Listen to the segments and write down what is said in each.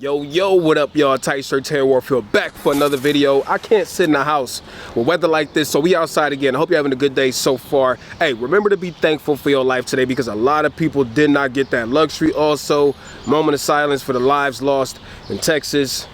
Yo, what up, y'all? Tight Shirts here, WARFELD, back for another video. I can't sit in the house with weather like this, so we outside again. I hope you're having a good day so far. Hey, remember to be thankful for your life today because a lot of people did not get that luxury. Also, moment of silence for the lives lost in Texas.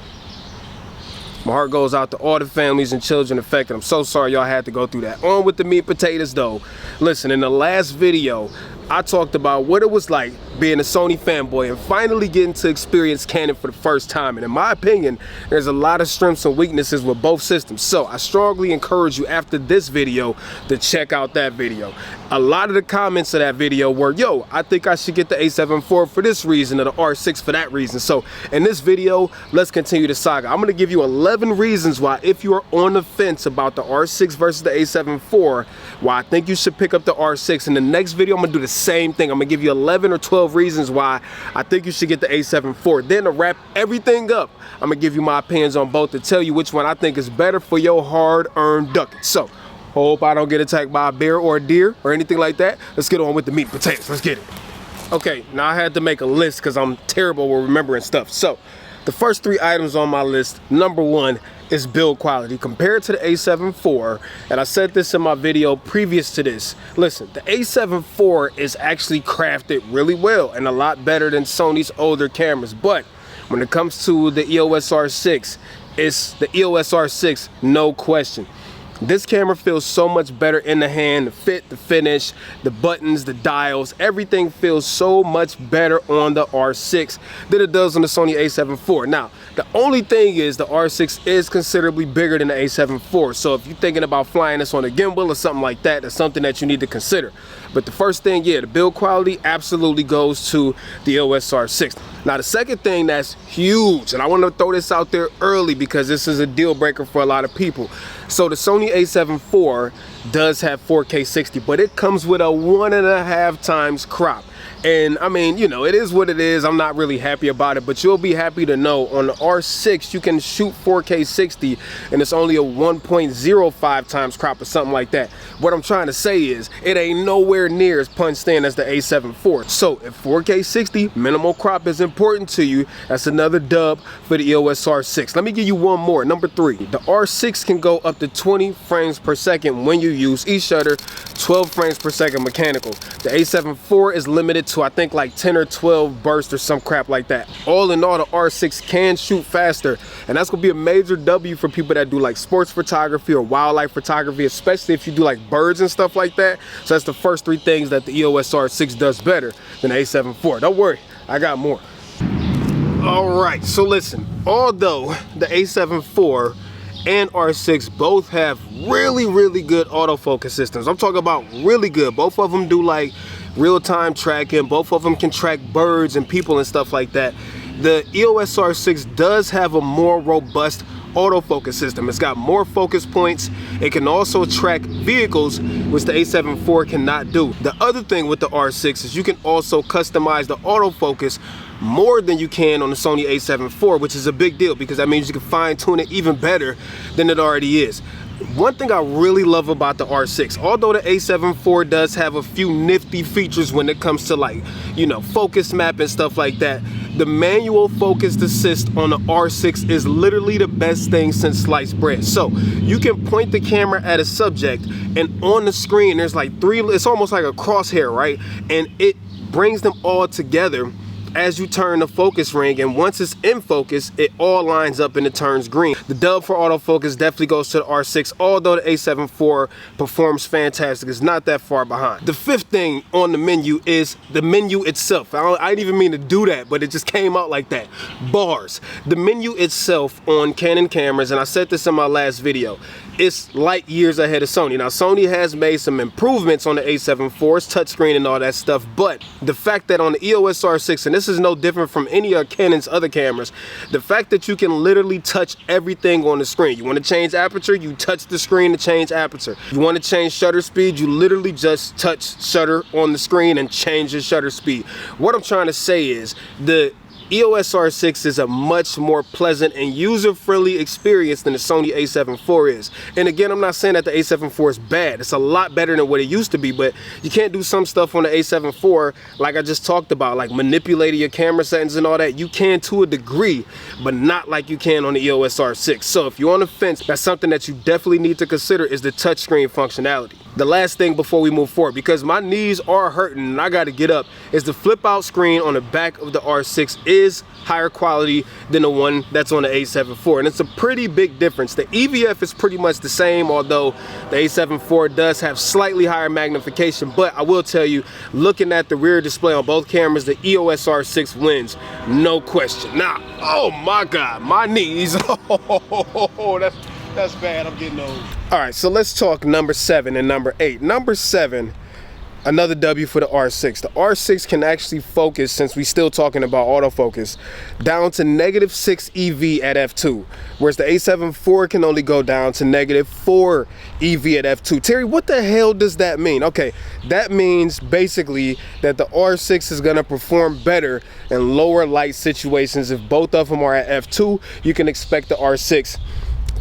My heart goes out to all the families and children affected. I'm so sorry y'all had to go through that. On with the meat and potatoes though. Listen, in the last video, I talked about what it was like being a Sony fanboy and finally getting to experience Canon for the first time. And in my opinion, there's a lot of strengths and weaknesses with both systems. So I strongly encourage you after this video to check out that video. A lot of the comments of that video were, yo, I think I should get the A7IV for this reason or the R6 for that reason. So in this video, let's continue the saga. I'm gonna give you 11 reasons why, if you are on the fence about the R6 versus the A7IV, why I think you should pick up the R6. In the next video, I'm gonna do the same thing. I'm gonna give you 11 or 12 reasons why I think you should get the A7IV. Then to wrap everything up, I'm gonna give you my opinions on both to tell you which one I think is better for your hard-earned ducats. So, hope I don't get attacked by a bear or a deer or anything like that. Let's get on with the meat and potatoes. Let's get it. Okay, now I had to make a list because I'm terrible with remembering stuff. So, the first 3 items on my list, number 1 is build quality. Compared to the A7IV, and I said this in my video previous to this, listen, the A7IV is actually crafted really well and a lot better than Sony's older cameras. But when it comes to the EOS R6, it's the EOS R6, no question. This camera feels so much better in the hand. The fit, the finish, the buttons, the dials, everything feels so much better on the R6 than it does on the Sony A7IV. Now, the only thing is the R6 is considerably bigger than the A7IV. So if you're thinking about flying this on a gimbal or something like that, that's something that you need to consider. But the first thing, yeah, the build quality absolutely goes to the EOS R6. Now, the second thing that's huge, and I want to throw this out there early because this is a deal breaker for a lot of people. So the Sony A7IV does have 4K 60, but it comes with a 1.5 times crop. And I mean, you know, it is what it is. I'm not really happy about it, but you'll be happy to know on the R6 you can shoot 4K 60 and it's only a 1.05 times crop or something like that. What I'm trying to say is it ain't nowhere near as punched in as the A7IV. So if 4K 60 minimal crop is important to you, that's another dub for the EOS R6. Let me give you one more. Number 3, the R6 can go up to 20 frames per second when you use e-shutter, 12 frames per second mechanical. The A7IV is limited to I think like 10 or 12 bursts or some crap like that. All in all, the R6 can shoot faster, and that's gonna be a major W for people that do like sports photography or wildlife photography, especially if you do like birds and stuff like that. So that's the first 3 things that the EOS R6 does better than the A7IV. Don't worry, I got more. All right, so listen, although the A7IV and R6 both have really good autofocus systems. I'm talking about really good. Both of them do like real-time tracking. Both of them can track birds and people and stuff like that. The EOS R6 does have a more robust autofocus system. It's got more focus points. It can also track vehicles, which the A7IV cannot do. The other thing with the R6 is you can also customize the autofocus more than you can on the Sony A7IV, which is a big deal because that means you can fine-tune it even better than it already is. One thing I really love about the R6, although the A7IV does have a few nifty features when it comes to like, you know, focus map and stuff like that, the manual focus assist on the R6 is literally the best thing since sliced bread. So you can point the camera at a subject and on the screen there's like 3, it's almost like a crosshair, right? And it brings them all together as you turn the focus ring, and once it's in focus, it all lines up and it turns green. The dub for autofocus definitely goes to the R6, although the A7IV performs fantastic. It's not that far behind. The 5th thing on the menu is the menu itself. I didn't even mean to do that, but it just came out like that. Bars. The menu itself on Canon cameras, and I said this in my last video, it's light years ahead of Sony. Now, Sony has made some improvements on the A7IV's touchscreen and all that stuff, but the fact that on the EOS R6, and this is no different from any of Canon's other cameras, the fact that you can literally touch everything on the screen. You want to change aperture, you touch the screen to change aperture. You want to change shutter speed, you literally just touch shutter on the screen and change your shutter speed. What I'm trying to say is the EOS R6 is a much more pleasant and user-friendly experience than the Sony A7 IV is. And again, I'm not saying that the A7 IV is bad. It's a lot better than what it used to be, but you can't do some stuff on the A7 IV like I just talked about, like manipulating your camera settings and all that. You can to a degree, but not like you can on the EOS R6. So if you're on the fence, that's something that you definitely need to consider is the touchscreen functionality. The last thing before we move forward, because my knees are hurting and I gotta get up, is the flip out screen on the back of the R6 is higher quality than the one that's on the A7 IV, and it's a pretty big difference. The EVF is pretty much the same, although the A7 IV does have slightly higher magnification. But I will tell you, looking at the rear display on both cameras, the EOS R6 wins, no question. Now, oh my God, my knees, that's bad, I'm getting old. All right, so let's talk number 7 and number 8. Number 7, another W for the R6. The R6 can actually focus, since we're still talking about autofocus, down to -6 EV at f2, whereas the A7 IV can only go down to -4 EV at f2. Terry, what the hell does that mean? Okay, that means basically that the R6 is gonna perform better in lower light situations. If both of them are at f2, you can expect the R6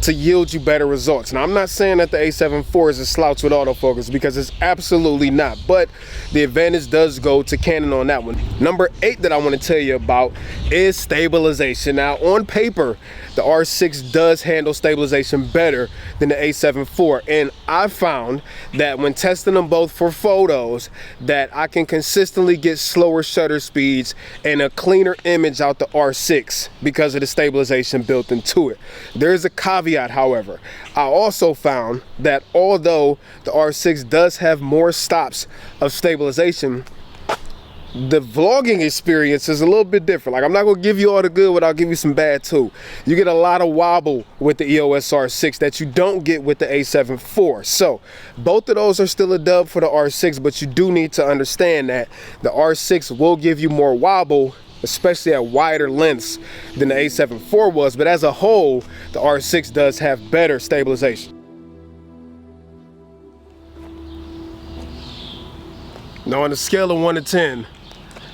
to yield you better results. Now, I'm not saying that the A7 IV is a slouch with autofocus, because it's absolutely not, but the advantage does go to Canon on that one. Number 8 that I want to tell you about is stabilization. Now, on paper, the R6 does handle stabilization better than the A7 IV, and I found that when testing them both for photos, that I can consistently get slower shutter speeds and a cleaner image out the R6 because of the stabilization built into it. There's a caveat, however. I also found that although the R6 does have more stops of stabilization, the vlogging experience is a little bit different. Like, I'm not gonna give you all the good, but I'll give you some bad too. You get a lot of wobble with the EOS R6 that you don't get with the A7 IV. So both of those are still a dub for the R6, but you do need to understand that the R6 will give you more wobble, especially at wider lengths, than the A7 IV was. But as a whole, the R6 does have better stabilization. Now, on a scale of 1 to 10,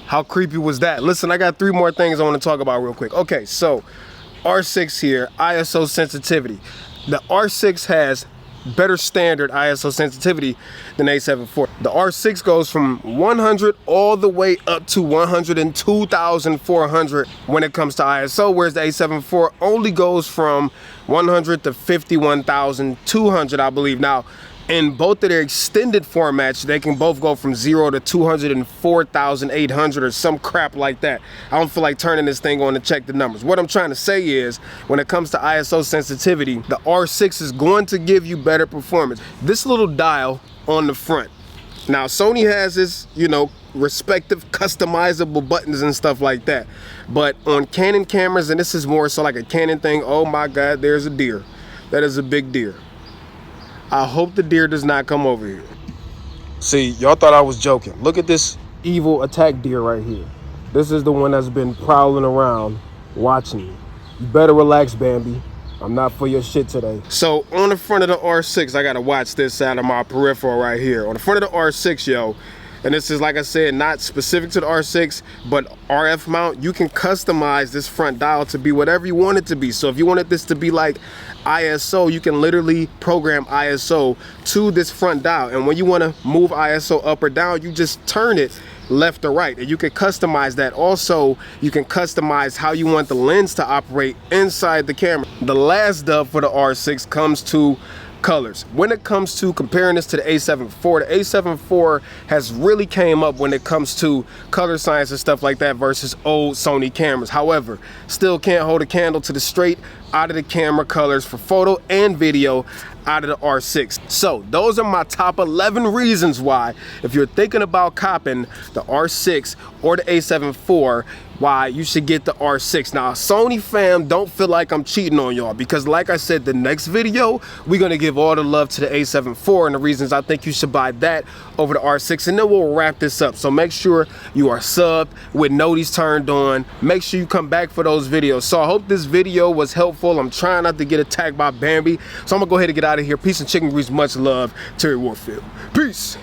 how creepy was that? Listen, I got 3 more things I want to talk about real quick. Okay, so R6 here, ISO sensitivity. The R6 has better standard ISO sensitivity than A7 IV. The R6 goes from 100 all the way up to 102,400 when it comes to ISO, whereas the A7 IV only goes from 100 to 51,200, I believe. Now, in both of their extended formats, they can both go from 0 to 204,800 or some crap like that. I don't feel like turning this thing on to check the numbers. What I'm trying to say is, when it comes to ISO sensitivity, the R6 is going to give you better performance. This little dial on the front. Now, Sony has its, you know, respective customizable buttons and stuff like that. But on Canon cameras, and this is more so like a Canon thing, oh my God, there's a deer. That is a big deer. I hope the deer does not come over here. See, y'all thought I was joking. Look at this evil attack deer right here. This is the one that's been prowling around watching you. You better relax, Bambi. I'm not for your shit today. So on the front of the R6, I gotta watch this out of my peripheral right here. On the front of the R6, yo, and this is, like I said, not specific to the R6, but RF mount, you can customize this front dial to be whatever you want it to be. So if you wanted this to be like ISO, you can literally program ISO to this front dial. And when you want to move ISO up or down, you just turn it left or right, and you can customize that. Also, you can customize how you want the lens to operate inside the camera. The last dub for the R6 comes to colors. When it comes to comparing this to the A7 IV, the A7 IV has really came up when it comes to color science and stuff like that versus old Sony cameras. However, still can't hold a candle to the straight out of the camera colors for photo and video out of the R6. So those are my top 11 reasons why, if you're thinking about copping the R6 or the A7 IV, why you should get the R6. Now, Sony fam, don't feel like I'm cheating on y'all, because like I said, the next video, we're gonna give all the love to the A7 IV and the reasons I think you should buy that over the R6, and then we'll wrap this up. So make sure you are subbed with noties turned on. Make sure you come back for those videos. So I hope this video was helpful. I'm trying not to get attacked by Bambi, so I'm gonna go ahead and get out of here. Peace and chicken grease, much love, Terry Warfield. Peace.